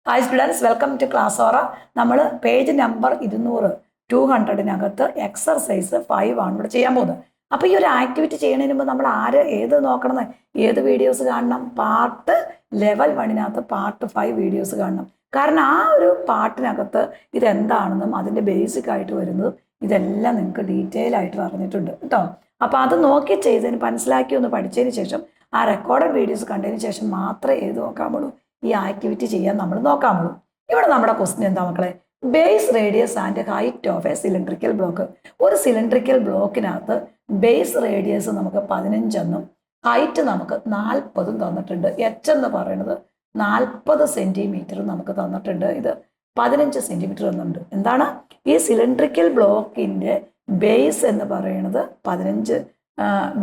Hi students, welcome to class ഓറ. നമ്മൾ page number 200 exercise 5 ആണ് ഇവിടെ ചെയ്യാൻ പോകുന്നത്. അപ്പോൾ ഈ ഒരു ആക്ടിവിറ്റി ചെയ്യുന്നതിന് മുമ്പ് നമ്മൾ ഏത് നോക്കണം, ഏത് വീഡിയോസ് കാണണം? പാർട്ട് ലെവൽ 1 പാർട്ട് 5 വീഡിയോസ് കാണണം. കാരണം ആ ഒരു പാർട്ടിനകത്ത് ഇതെന്താണെന്നും അതിൻ്റെ ബേസിക് ആയിട്ട് വരുന്നതും ഇതെല്ലാം നിങ്ങൾക്ക് ഡീറ്റെയിൽ ആയിട്ട് പറഞ്ഞിട്ടുണ്ട് കേട്ടോ. അപ്പോൾ അത് നോക്കി ചെയ്തതിന് മനസ്സിലാക്കി ഒന്ന് പഠിച്ചതിന് ശേഷം ആ റെക്കോർഡഡ് വീഡിയോസ് കണ്ടതിന് ശേഷം മാത്രമേ ഏത് നോക്കാമുള്ളൂ, ഈ ആക്ടിവിറ്റി ചെയ്യാൻ നമ്മൾ നോക്കാമുള്ളൂ. ഇവിടെ നമ്മുടെ ക്വസ്റ്റ്യൻ എന്താ മക്കളെ? Base radius and height of A cylindrical block. ഒരു സിലിണ്ടറിക്കൽ ബ്ലോക്കിനകത്ത് ബേസ് റേഡിയസ് നമുക്ക് 15 എന്നും ഹൈറ്റ് നമുക്ക് 40 തന്നിട്ടുണ്ട്. എച്ച് എന്ന് പറയുന്നത് 40 സെന്റിമീറ്റർ നമുക്ക് തന്നിട്ടുണ്ട്. ഇത് 15 സെന്റിമീറ്റർ എന്നുണ്ട്. എന്താണ് ഈ സിലിണ്ടറിക്കൽ ബ്ലോക്കിന്റെ ബേസ് എന്ന് പറയുന്നത് 15,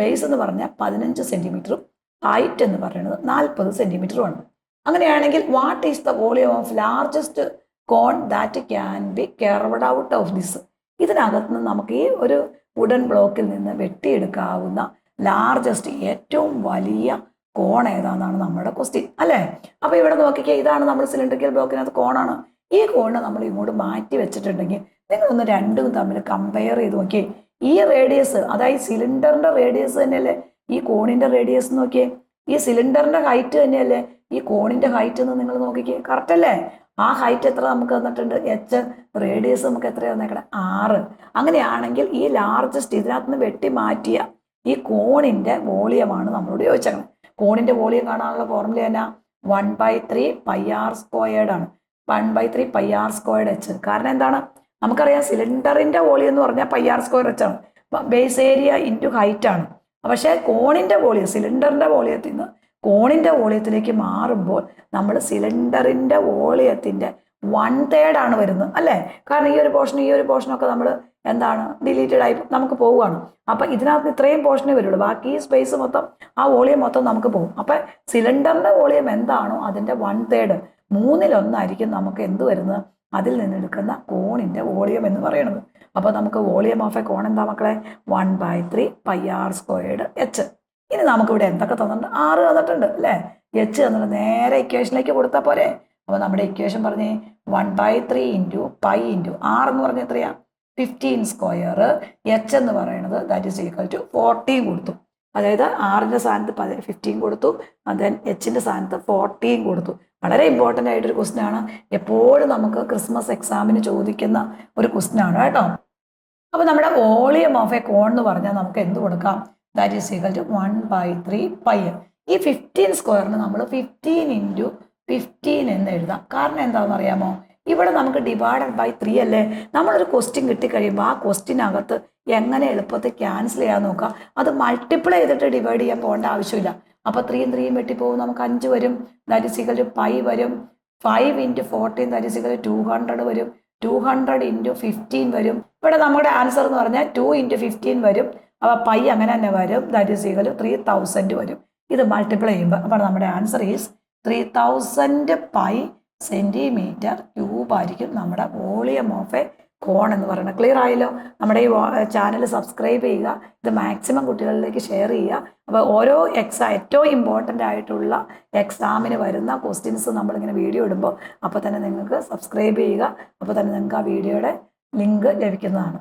ബേസ് എന്ന് പറഞ്ഞാൽ 15 സെന്റിമീറ്ററും ഹൈറ്റ് എന്ന് പറയുന്നത് 40 സെന്റിമീറ്ററുമാണ്. അങ്ങനെയാണെങ്കിൽ what is the volume of largest cone that can be curved out of this? ഇതിനകത്ത് നിന്ന് നമുക്ക് ഈ ഒരു വുഡൻ ബ്ലോക്കിൽ നിന്ന് വെട്ടിയെടുക്കാവുന്ന ലാർജസ്റ്റ് ഏറ്റവും വലിയ കോൺ ഏതാണെന്നാണ് നമ്മുടെ ക്വസ്റ്റ്യൻ അല്ലേ. അപ്പോൾ ഇവിടെ നോക്കിക്കേ, ഇതാണ് നമ്മൾ സിലിണ്ടറിക്കൽ ബ്ലോക്കിനകത്ത് കോണാണ്. ഈ കോണിനെ നമ്മൾ ഇങ്ങോട്ട് മാറ്റി വെച്ചിട്ടുണ്ടെങ്കിൽ നിങ്ങളൊന്ന് രണ്ടും തമ്മിൽ കമ്പയർ ചെയ്ത് നോക്കിയേ. ഈ റേഡിയസ്, അതായത് സിലിണ്ടറിന്റെ റേഡിയസ് തന്നെയല്ലേ ഈ കോണിന്റെ റേഡിയസ്? നോക്കിയേ, ഈ സിലിണ്ടറിന്റെ ഹൈറ്റ് തന്നെയല്ലേ ഈ കോണിന്റെ ഹൈറ്റ് എന്ന് നിങ്ങൾ നോക്കിക്കേ. കറക്റ്റ് അല്ലേ? ആ ഹൈറ്റ് എത്ര നമുക്ക് തന്നിട്ടുണ്ട്? എച്ച്. റേഡിയസ് നമുക്ക് എത്ര തന്നേക്കണേ? 6. അങ്ങനെയാണെങ്കിൽ ഈ ലാർജസ്റ്റ് ഇതിനകത്ത് നിന്ന് വെട്ടി മാറ്റിയ ഈ കോണിന്റെ വോളിയമാണ് നമ്മളോട് ചോദിച്ചേക്കണം. കോണിന്റെ വോളിയം കാണാനുള്ള ഫോർമുല എന്നാ? 1/3 πr² ആണ്. 1/3 πr² എച്ച്. കാരണം എന്താണ്? നമുക്കറിയാം സിലിണ്ടറിന്റെ വോളിയം എന്ന് പറഞ്ഞാൽ πr² എച്ച് ആണ്. ബേസ് ഏരിയ ഇൻറ്റു ഹൈറ്റ് ആണ്. പക്ഷേ കോണിന്റെ വോളിയം, സിലിണ്ടറിന്റെ വോളിയത്തിൽ നിന്ന് കോണിന്റെ വോളിയത്തിലേക്ക് മാറുമ്പോൾ നമ്മൾ സിലിണ്ടറിന്റെ വോളിയത്തിന്റെ 1/3 ആണ് വരുന്നത് അല്ലേ. കാരണം ഈ ഒരു പോർഷനൊക്കെ നമ്മൾ എന്താണ് ഡിലീറ്റഡ് ആയി നമുക്ക് പോവുകയാണ്. അപ്പം ഇതിനകത്ത് ഇത്രയും പോർഷനേ വരുള്ളൂ, ബാക്കി ഈ സ്പേസ് മൊത്തം, ആ വോളിയം മൊത്തം നമുക്ക് പോകും. അപ്പം സിലിണ്ടറിന്റെ വോളിയം എന്താണോ അതിന്റെ 1/3, 1/3 നമുക്ക് എന്ത് വരുന്നത്? അതിൽ നിന്നെടുക്കുന്ന കോണിന്റെ വോളിയം എന്ന് പറയുന്നത്. അപ്പോൾ നമുക്ക് വോളിയം ഓഫ് എ കോൺ എന്താ മക്കളെ? 1/3 πr² എച്ച്. ഇനി നമുക്കിവിടെ എന്തൊക്കെ തന്നിട്ടുണ്ട്? 6 തന്നിട്ടുണ്ട് അല്ലേ. എച്ച് തന്നിട്ട് നേരെ ഇക്വേഷനിലേക്ക് കൊടുത്താൽ പോരെ. അപ്പോൾ നമ്മുടെ ഇക്വേഷൻ പറഞ്ഞേ 1/3 × π × r എന്ന് പറഞ്ഞാൽ എത്രയാ? 15². എച്ച് എന്ന് പറയുന്നത് ദാറ്റ് ഈസ് ഈക്വൽ ടു 14 കൊടുത്തു. അതായത് ആറിൻ്റെ സ്ഥാനത്ത് 15 കൊടുത്തു, ദെൻ എച്ചിൻ്റെ സ്ഥാനത്ത് 14 കൊടുത്തു. വളരെ ഇമ്പോർട്ടൻ്റ് ആയിട്ടൊരു ക്വസ്റ്റ്യൻ ആണ്. എപ്പോഴും നമുക്ക് ക്രിസ്മസ് എക്സാമിന് ചോദിക്കുന്ന ഒരു ക്വസ്റ്റ്യൻ ആണ് കേട്ടോ. അപ്പോൾ നമ്മുടെ വോളിയം ഓഫ് എ കോൺ എന്ന് പറഞ്ഞാൽ നമുക്ക് എന്ത് കൊടുക്കാം? That is equal to 1/3 π. ഈ 15² നമ്മൾ 15 × 15 എന്ന് എഴുതാം. കാരണം എന്താണെന്ന് അറിയാമോ? ഇവിടെ നമുക്ക് ഡിവൈഡഡ് ബൈ 3 അല്ലേ. നമ്മളൊരു ക്വസ്റ്റ്യൻ കിട്ടിക്കഴിയുമ്പോൾ ആ ക്വസ്റ്റ്യനകത്ത് എങ്ങനെ എളുപ്പത്തിൽ ക്യാൻസൽ ചെയ്യാൻ നോക്കുക. അത് മൾട്ടിപ്ലൈ ചെയ്തിട്ട് ഡിവൈഡ് ചെയ്യാൻ പോകേണ്ട ആവശ്യമില്ല. അപ്പോൾ 3 യും 3 യും വെട്ടിപ്പോകും, നമുക്ക് 5 വരും. ദാറ്റ് ഈസ് ഈക്വൽ ടു π വരും. 5 × 14 ദാറ്റ് ഈസ് ഈക്വൽ ടു 200 വരും. 200 × 15 വരും. ഇവിടെ നമ്മുടെ ആൻസർ എന്ന് പറഞ്ഞാൽ 2 × 15 വരും. അപ്പോൾ π അങ്ങനെ തന്നെ വരും. ദാറ്റ് ഈസ് ഈക്വൽ ടു 3000 വരും. ഇത് മൾട്ടിപ്ലൈ ചെയ്യുമ്പോൾ അപ്പോൾ നമ്മുടെ ആൻസർ ഈസ് 3000 π സെന്റിമീറ്റർ ക്യൂബ് ആയിരിക്കും നമ്മുടെ വോളിയം ഓഫ് എ കോൺ എന്ന് പറയുന്നത്. ക്ലിയർ ആയല്ലോ? നമ്മുടെ ഈ ചാനൽ സബ്സ്ക്രൈബ് ചെയ്യുക, ഇത് മാക്സിമം കുട്ടികളിലേക്ക് ഷെയർ ചെയ്യുക. അപ്പോൾ ഓരോ ഏറ്റവും ഇമ്പോർട്ടൻ്റ് ആയിട്ടുള്ള എക്സാമിന് വരുന്ന ക്വസ്റ്റ്യൻസ് നമ്മളിങ്ങനെ വീഡിയോ ഇടുമ്പോൾ അപ്പോൾ തന്നെ നിങ്ങൾക്ക് സബ്സ്ക്രൈബ് ചെയ്യുക. അപ്പോൾ തന്നെ നിങ്ങൾക്ക് ആ വീഡിയോയുടെ ലിങ്ക് ലഭിക്കുന്നതാണ്.